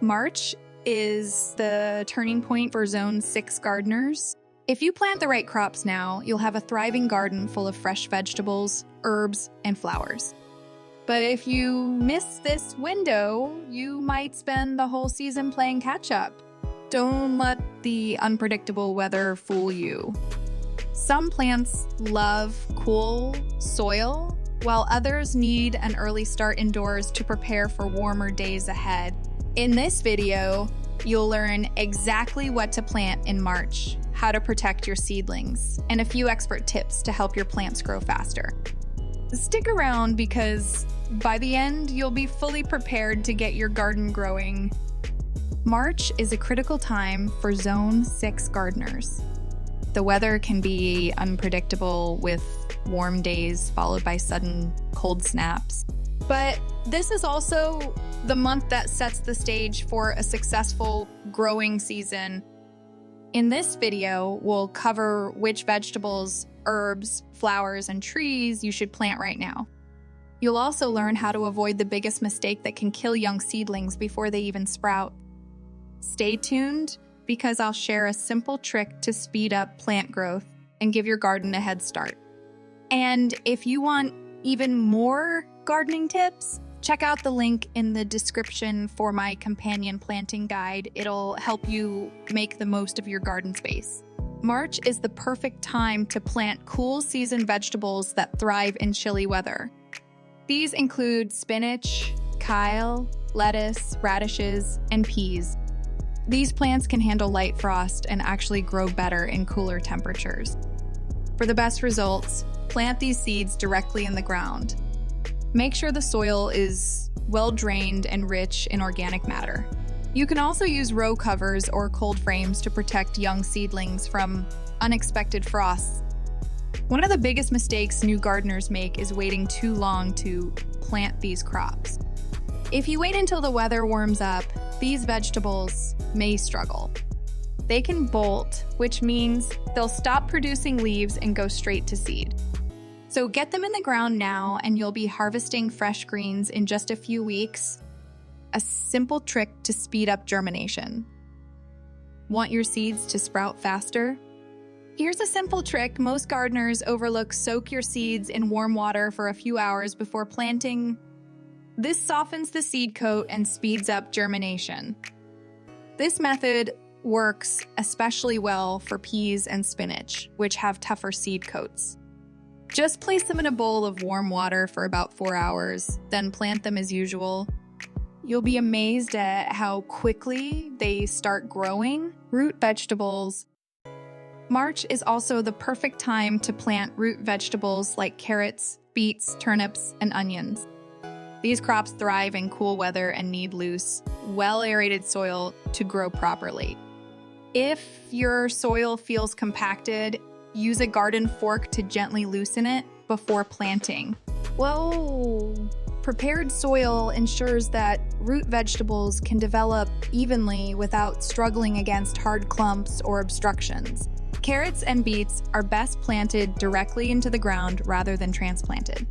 March is the turning point for Zone 6 gardeners. If you plant the right crops now, you'll have a thriving garden full of fresh vegetables, herbs, and flowers. But if you miss this window, you might spend the whole season playing catch-up. Don't let the unpredictable weather fool you. Some plants love cool soil, while others need an early start indoors to prepare for warmer days ahead. In this video, you'll learn exactly what to plant in March, how to protect your seedlings, and a few expert tips to help your plants grow faster. Stick around because by the end, you'll be fully prepared to get your garden growing. March is a critical time for Zone 6 gardeners. The weather can be unpredictable with warm days followed by sudden cold snaps. But this is also the month that sets the stage for a successful growing season. In this video, we'll cover which vegetables, herbs, flowers, and trees you should plant right now. You'll also learn how to avoid the biggest mistake that can kill young seedlings before they even sprout. Stay tuned because I'll share a simple trick to speed up plant growth and give your garden a head start. And if you want even more gardening tips, check out the link in the description for my companion planting guide. It'll help you make the most of your garden space. March is the perfect time to plant cool season vegetables that thrive in chilly weather. These include spinach, kale, lettuce, radishes, and peas. These plants can handle light frost and actually grow better in cooler temperatures. For the best results, plant these seeds directly in the ground. Make sure the soil is well drained and rich in organic matter. You can also use row covers or cold frames to protect young seedlings from unexpected frosts. One of the biggest mistakes new gardeners make is waiting too long to plant these crops. If you wait until the weather warms up, these vegetables may struggle. They can bolt, which means they'll stop producing leaves and go straight to seed. So get them in the ground now and you'll be harvesting fresh greens in just a few weeks. A simple trick to speed up germination. Want your seeds to sprout faster? Here's a simple trick most gardeners overlook: soak your seeds in warm water for a few hours before planting. This softens the seed coat and speeds up germination. This method works especially well for peas and spinach, which have tougher seed coats. Just place them in a bowl of warm water for about 4 hours, then plant them as usual. You'll be amazed at how quickly they start growing. Root vegetables. March is also the perfect time to plant root vegetables like carrots, beets, turnips, and onions. These crops thrive in cool weather and need loose, well-aerated soil to grow properly. If your soil feels compacted, use a garden fork to gently loosen it before planting. Prepared soil ensures that root vegetables can develop evenly without struggling against hard clumps or obstructions. Carrots and beets are best planted directly into the ground rather than transplanted.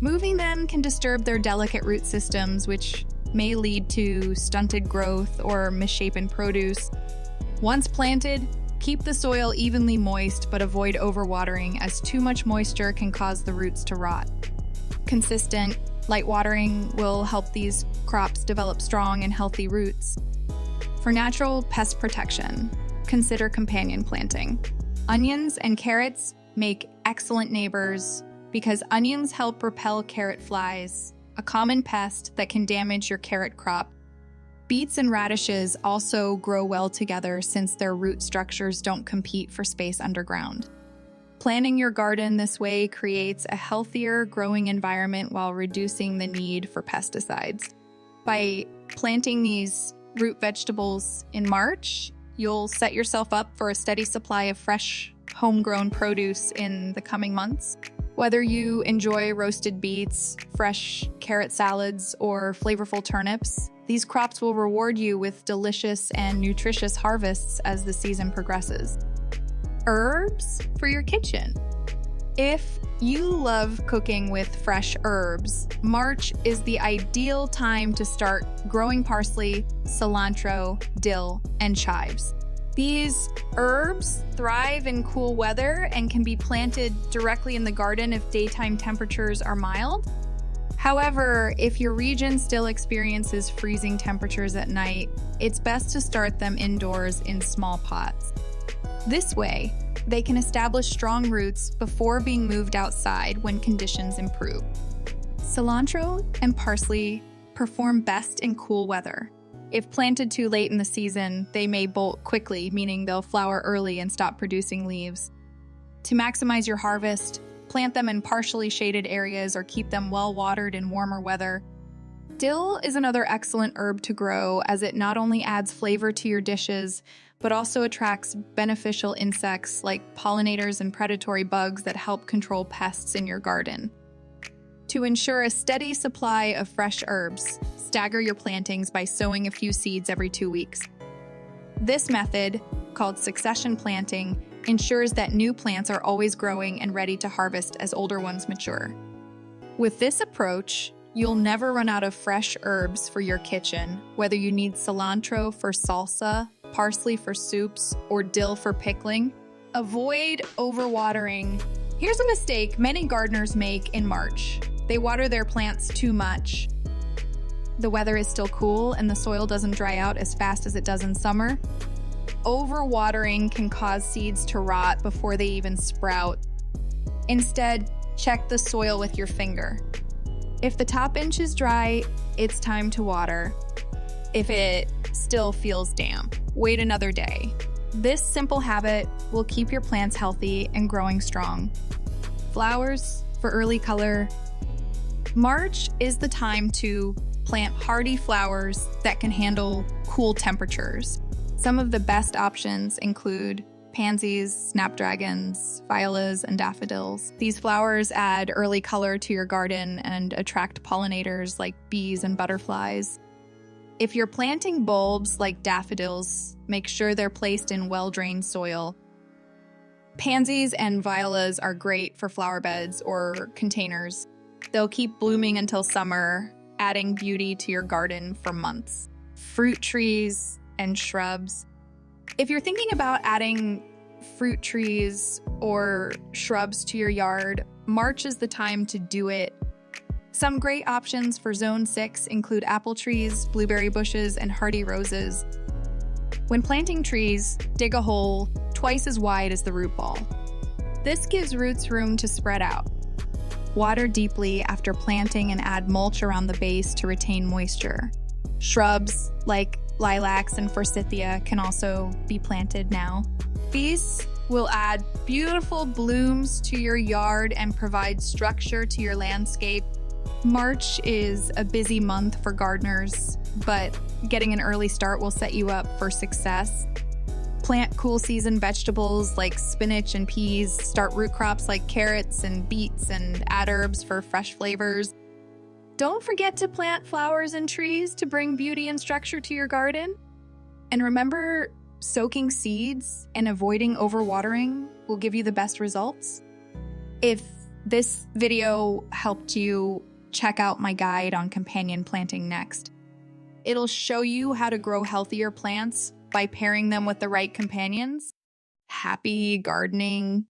Moving them can disturb their delicate root systems, which may lead to stunted growth or misshapen produce. Once planted, keep the soil evenly moist but avoid overwatering, as too much moisture can cause the roots to rot. Consistent, light watering will help these crops develop strong and healthy roots. For natural pest protection, consider companion planting. Onions and carrots make excellent neighbors because onions help repel carrot flies, a common pest that can damage your carrot crop. Beets and radishes also grow well together since their root structures don't compete for space underground. Planting your garden this way creates a healthier growing environment while reducing the need for pesticides. By planting these root vegetables in March, you'll set yourself up for a steady supply of fresh, homegrown produce in the coming months. Whether you enjoy roasted beets, fresh carrot salads, or flavorful turnips, these crops will reward you with delicious and nutritious harvests as the season progresses. Herbs for your kitchen. If you love cooking with fresh herbs, March is the ideal time to start growing parsley, cilantro, dill, and chives. These herbs thrive in cool weather and can be planted directly in the garden if daytime temperatures are mild. However, if your region still experiences freezing temperatures at night, it's best to start them indoors in small pots. This way, they can establish strong roots before being moved outside when conditions improve. Cilantro and parsley perform best in cool weather. If planted too late in the season, they may bolt quickly, meaning they'll flower early and stop producing leaves. To maximize your harvest, plant them in partially shaded areas or keep them well watered in warmer weather. Dill is another excellent herb to grow as it not only adds flavor to your dishes, but also attracts beneficial insects like pollinators and predatory bugs that help control pests in your garden. To ensure a steady supply of fresh herbs, stagger your plantings by sowing a few seeds every 2 weeks. This method, called succession planting, ensures that new plants are always growing and ready to harvest as older ones mature. With this approach, you'll never run out of fresh herbs for your kitchen, whether you need cilantro for salsa, parsley for soups, or dill for pickling. Avoid overwatering. Here's a mistake many gardeners make in March. They water their plants too much. The weather is still cool and the soil doesn't dry out as fast as it does in summer. Overwatering can cause seeds to rot before they even sprout. Instead, check the soil with your finger. If the top inch is dry, it's time to water. If it still feels damp, wait another day. This simple habit will keep your plants healthy and growing strong. Flowers for early color. March is the time to plant hardy flowers that can handle cool temperatures. Some of the best options include pansies, snapdragons, violas, and daffodils. These flowers add early color to your garden and attract pollinators like bees and butterflies. If you're planting bulbs like daffodils, make sure they're placed in well-drained soil. Pansies and violas are great for flower beds or containers. They'll keep blooming until summer, adding beauty to your garden for months. Fruit trees and shrubs. If you're thinking about adding fruit trees or shrubs to your yard, March is the time to do it. Some great options for Zone 6 include apple trees, blueberry bushes, and hardy roses. When planting trees, dig a hole twice as wide as the root ball. This gives roots room to spread out. Water deeply after planting and add mulch around the base to retain moisture. Shrubs like lilacs and forsythia can also be planted now. These will add beautiful blooms to your yard and provide structure to your landscape. March is a busy month for gardeners, but getting an early start will set you up for success. Plant cool season vegetables like spinach and peas, start root crops like carrots and beets, and add herbs for fresh flavors. Don't forget to plant flowers and trees to bring beauty and structure to your garden. And remember, soaking seeds and avoiding overwatering will give you the best results. If this video helped you, check out my guide on companion planting next. It'll show you how to grow healthier plants by pairing them with the right companions. Happy gardening!